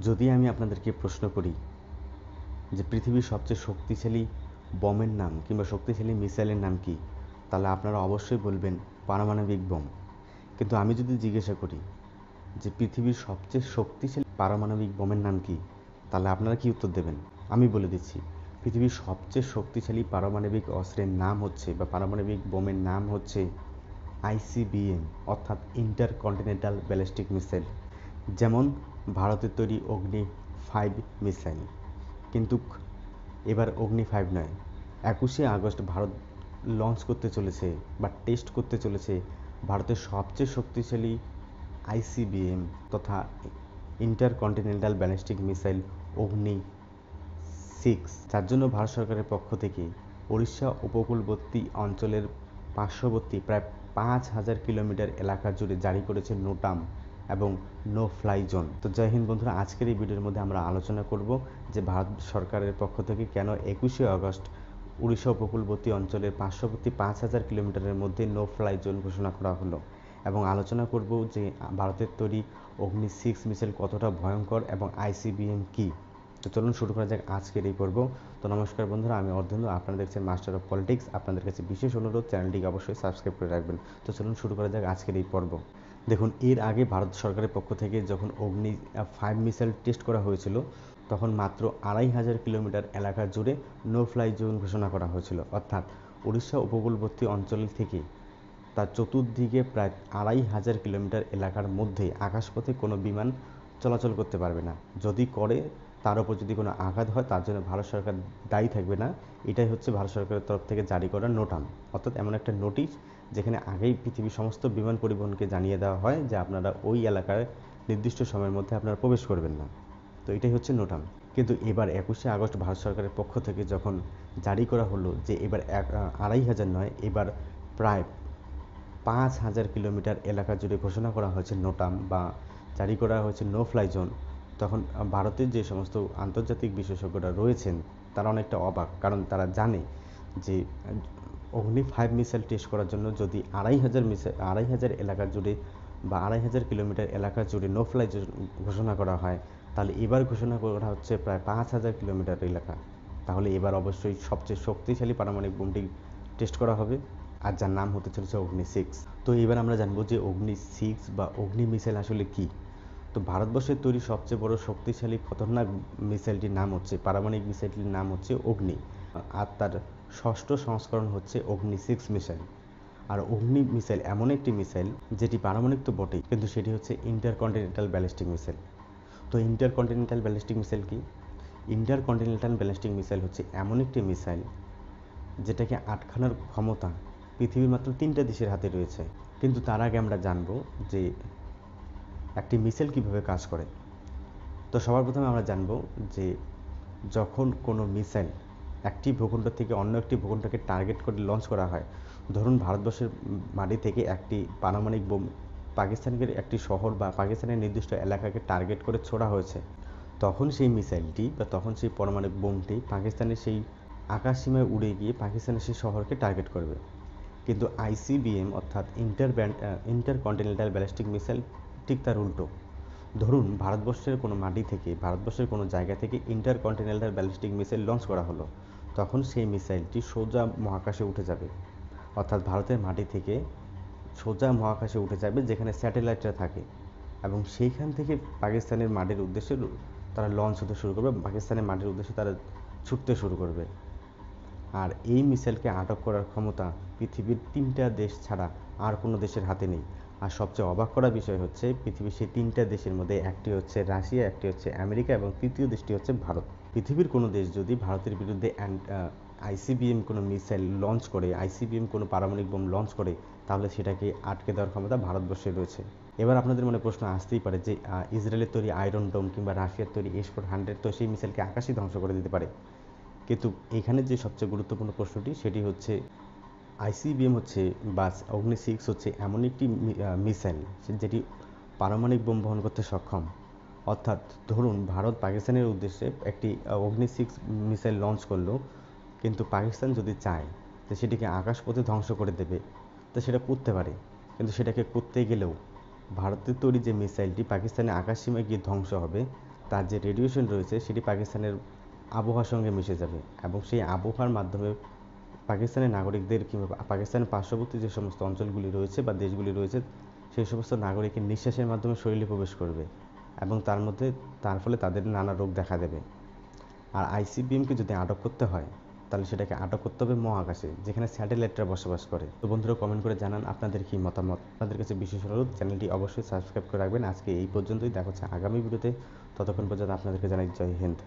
যদি আমি আপনাদেরকে প্রশ্ন করি যে পৃথিবীর সবচেয়ে শক্তিশালী বমের নাম কিংবা শক্তিশালী মিসাইলের নাম কি, তাহলে আপনারা অবশ্যই বলবেন পারমাণবিক বোম। কিন্তু আমি যদি জিজ্ঞাসা করি যে পৃথিবীর সবচেয়ে শক্তিশালী পারমাণবিক বোমের নাম কি, তাহলে আপনারা কি উত্তর দেবেন? আমি বলে দিচ্ছি, পৃথিবীর সবচেয়ে শক্তিশালী পারমাণবিক অস্ত্রের নাম হচ্ছে বা পারমাণবিক বোমের নাম হচ্ছে আইসিবিএম, অর্থাৎ ইন্টারকন্টিনেন্টাল ব্যালিস্টিক মিসাইল। যেমন ভারতের তৈরি অগ্নি 5 মিসাইল, কিন্তু এবার অগ্নি 5 নয়, 21শে আগস্ট ভারত লঞ্চ করতে চলেছে বা টেস্ট করতে চলেছে ভারতের সবচেয়ে শক্তিশালী আইসিবিএম তথা ইন্টারকন্টিনেন্টাল ব্যালিস্টিক মিসাইল অগ্নি 6, যার জন্য ভারত সরকারের পক্ষ থেকে উড়িষ্যা উপকূলবর্তী অঞ্চলের পার্শ্ববর্তী প্রায় 5,000 কিলোমিটার এলাকা জুড়ে জারি করেছে নোটাম এবং নো ফ্লাই জোন। তো জয় হিন্দ বন্ধুরা, আজকের এই ভিডিওর মধ্যে আমরা আলোচনা করব যে ভারত সরকারের পক্ষ থেকে কেন 21শে আগস্ট উড়িষ্যা উপকূলবর্তী অঞ্চলের পার্শ্ববর্তী 5,000 কিলোমিটারের মধ্যে নো ফ্লাই জোন ঘোষণা করা হলো, এবং আলোচনা করব যে ভারতের তৈরি অগ্নি 6 মিসাইল কতটা ভয়ঙ্কর এবং আইসিবিএম কী। তো চলুন শুরু করা যাক আজকের এই পর্ব। তো নমস্কার বন্ধুরা, আমি অর্ধেন্দু, আপনারা দেখছেন মাস্টার অফ পলিটিক্স। আপনাদের কাছে বিশেষ অনুরোধ, চ্যানেলটিকে অবশ্যই সাবস্ক্রাইব করে রাখবেন। তো চলুন শুরু করা যাক আজকের এই পর্ব। দেখুন, এর আগে ভারত সরকারের পক্ষ থেকে যখন অগ্নি 5 মিসাইল টেস্ট করা হয়েছিল, তখন মাত্র 2,500 কিলোমিটার এলাকা জুড়ে নো ফ্লাই জোন ঘোষণা করা হয়েছিল, অর্থাৎ উড়িষ্যা উপকূলবর্তী অঞ্চল থেকে তার চতুর্দিকে প্রায় 2,500 কিলোমিটার এলাকার মধ্যে আকাশপথে কোনো বিমান চলাচল করতে পারবে না। যদি করে, তার উপর যদি কোনো আঘাত হয়, তার জন্য ভারত সরকার দায়ী থাকবে না। এটাই হচ্ছে ভারত সরকারের তরফ থেকে জারি করা নোটাম, অর্থাৎ এমন একটা নোটিশ যেখানে আগেই পৃথিবীর সমস্ত বিমান পরিবহনকে জানিয়ে দেওয়া হয় যে আপনারা ওই এলাকায় নির্দিষ্ট সময়ের মধ্যে আপনারা প্রবেশ করবেন না। তো এটাই হচ্ছে নোটাম। কিন্তু এবার 21শে আগস্ট ভারত সরকারের পক্ষ থেকে যখন জারি করা হলো যে এবার 2,500 নয়, এবার প্রায় 5,000 কিলোমিটার এলাকা জুড়ে ঘোষণা করা হয়েছে নোটাম বা জারি করা হয়েছে নো ফ্লাই জোন, তখন ভারতের যে সমস্ত আন্তর্জাতিক বিশেষজ্ঞরা রয়েছেন তারা অনেকটা অবাক, কারণ তারা জানে যে অগ্নি 5 মিসাইল টেস্ট করার জন্য যদি 2,500 এলাকা জুড়ে বা 2,500 কিলোমিটার এলাকা জুড়ে নো ফ্লাই জোন ঘোষণা করা হয়, তাহলে এবার ঘোষণা করা হচ্ছে প্রায় 5,000 কিলোমিটার এলাকা। তাহলে এবার অবশ্যই সবচেয়ে শক্তিশালী পারমাণবিক বোমটি টেস্ট করা হবে, আর যার নাম হতে চলেছে অগ্নি 6। তো এবার আমরা জানবো যে অগ্নি 6 বা অগ্নি মিসাইল আসলে কী। তো ভারতবর্ষের তৈরি সবচেয়ে বড় শক্তিশালী খতরনাক মিসাইলটির নাম হচ্ছে, পারমাণবিক মিসাইলটির নাম হচ্ছে অগ্নি, আর তার ষষ্ঠ সংস্করণ হচ্ছে অগ্নি 6 মিসাইল। আর অগ্নি মিসাইল এমন একটি মিসাইল যেটি পারমাণবিক তো বটেই, কিন্তু সেটি হচ্ছে ইন্টারকন্টিনেন্টাল ব্যালিস্টিক মিসাইল। তো ইন্টারকন্টিনেন্টাল ব্যালিস্টিক মিসাইল কি? ইন্টারকন্টিনেন্টাল ব্যালিস্টিক মিসাইল হচ্ছে এমন একটি মিসাইল যেটাকে আটকানোর ক্ষমতা পৃথিবীর মাত্র 3টা দেশের হাতে রয়েছে। কিন্তু তার আগে আমরা জানব যে একটি মিসাইল কীভাবে কাজ করে। তো সবার প্রথমে আমরা জানব যে যখন কোনো মিসাইল একটি ভূখণ্ড থেকে অন্য একটি ভূখণ্ডকে টার্গেট করে লঞ্চ করা হয়, ধরুন ভারতবর্ষের মাটি থেকে একটি পারমাণবিক বোম পাকিস্তানের একটি শহর বা পাকিস্তানের নির্দিষ্ট এলাকাকে টার্গেট করে ছোড়া হয়েছে, তখন সেই মিসাইলটি বা তখন সেই পারমাণবিক বোমটি পাকিস্তানের সেই আকাশসীমায় উড়ে গিয়ে পাকিস্তানের সেই শহরকে টার্গেট করবে। কিন্তু আইসিবিএম অর্থাৎ ইন্টারকন্টিনেন্টাল ব্যালিস্টিক মিসাইল ঠিক তার উল্টো। ধরুন ভারতবর্ষের কোনো মাটি থেকে, ভারতবর্ষের কোনো জায়গা থেকে ইন্টারকন্টিনেন্টাল ব্যালিস্টিক মিসাইল লঞ্চ করা হলো, তখন সেই মিসাইলটি সোজা মহাকাশে উঠে যাবে, অর্থাৎ ভারতের মাটি থেকে সোজা মহাকাশে উঠে যাবে যেখানে স্যাটেলাইটরা থাকে, এবং সেইখান থেকে পাকিস্তানের মাটির উদ্দেশ্যে তারা লঞ্চ হতে শুরু করবে, পাকিস্তানের মাটির উদ্দেশ্যে তারা ছুটতে শুরু করবে। আর এই মিসাইলকে আটক করার ক্ষমতা পৃথিবীর 3টা দেশ ছাড়া আর কোনো দেশের হাতে নেই। আর সবচেয়ে অবাক করা বিষয় হচ্ছে পৃথিবীর সেই 3টা দেশের মধ্যে একটি হচ্ছে রাশিয়া, একটি হচ্ছে আমেরিকা এবং তৃতীয় দেশটি হচ্ছে ভারত। পৃথিবীর কোনো দেশ যদি ভারতের বিরুদ্ধে আইসিবিএম কোনো মিসাইল লঞ্চ করে, আইসিবিএম কোনো পারমাণবিক বোম লঞ্চ করে, তাহলে সেটাকে আটকে দেওয়ার ক্ষমতা ভারতবর্ষে রয়েছে। এবার আপনাদের মনে প্রশ্ন আসতেই পারে যে ইসরায়েলের তৈরি আয়রন ডোম কিংবা রাশিয়ার তৈরি S-400 তো সেই মিসাইলকে আকাশই ধ্বংস করে দিতে পারে। কিন্তু এখানে যে সবচেয়ে গুরুত্বপূর্ণ প্রশ্নটি সেটি হচ্ছে আইসিবিএম হচ্ছে বা অগ্নি 6 হচ্ছে এমন একটি মিসাইল যেটি পারমাণবিক বোম বহন করতে সক্ষম। অর্থাৎ ধরুন ভারত পাকিস্তানের উদ্দেশ্যে একটি অগ্নি 6 মিসাইল লঞ্চ করলো, কিন্তু পাকিস্তান যদি চায় যে সেটিকে আকাশপথে ধ্বংস করে দেবে, তো সেটা করতে পারে। কিন্তু সেটাকে করতে গেলেও ভারতের তৈরি যে মিসাইলটি পাকিস্তানের আকাশসীমায় গিয়ে ধ্বংস হবে, তার যে রেডিয়েশন রয়েছে সেটি পাকিস্তানের আবহাওয়ার সঙ্গে মিশে যাবে এবং সেই আবহাওয়ার মাধ্যমে পাকিস্তানের নাগরিকদের কিংবা পাকিস্তানের পার্শ্ববর্তী যে সমস্ত অঞ্চলগুলি রয়েছে বা দেশগুলি রয়েছে সেই সমস্ত নাগরিকের নিঃশ্বাসের মাধ্যমে শরীরে প্রবেশ করবে এবং তার ফলে তাদের নানা রোগ দেখা দেবে। আর আইসিবিএমকে যদি আটক করতে হয় তাহলে সেটাকে আটক করতে হবে মহাকাশে, যেখানে স্যাটেলাইটরা বসবাস করে। তো বন্ধুরা, কমেন্ট করে জানান আপনাদের কি মতামত। আপনাদের কাছে বিশেষ অনুরোধ, চ্যানেলটি অবশ্যই সাবস্ক্রাইব করে রাখবেন। আজকে এই পর্যন্তই, দেখা হচ্ছে আগামী ভিডিওতে। ততক্ষণ পর্যন্ত আপনাদেরকে জানাই জয় হিন্দ।